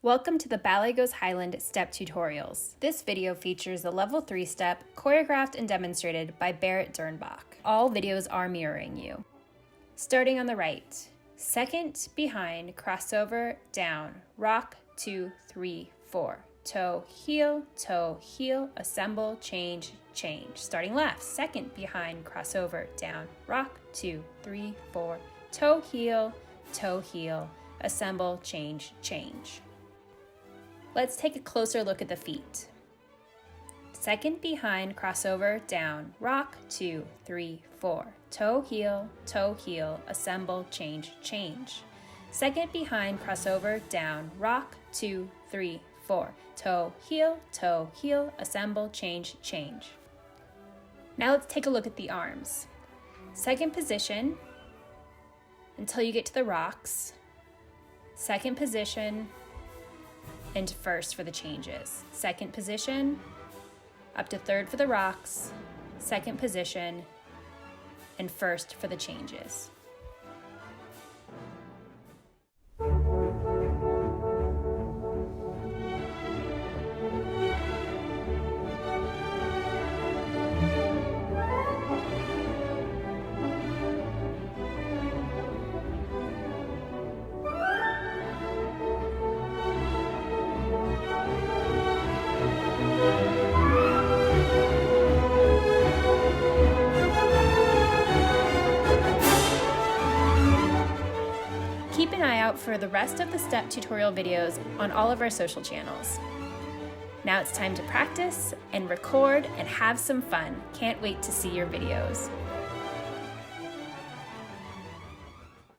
Welcome to the Ballet Goes Highland step tutorials. This video features the level 3 step choreographed and demonstrated by Beret Dernbach. All videos are mirroring you. Starting on the right, second behind, crossover, down, rock, 2, 3, 4. Toe, heel, assemble, change, change. Starting left, second behind, crossover, down, rock, 2, 3, 4. Toe, heel, assemble, change, change. Let's take a closer look at the feet. Second behind, crossover, down, rock, 2, 3, 4. Toe, heel, assemble, change, change. Second behind, crossover, down, rock, 2, 3, 4. Toe, heel, assemble, change, change. Now let's take a look at the arms. Second position until you get to the rocks. Second position and first for the changes. Second position, up to third for the rocks, second position, and first for the changes. Keep an eye out for the rest of the step tutorial videos on all of our social channels. Now it's time to practice and record and have some fun. Can't wait to see your videos.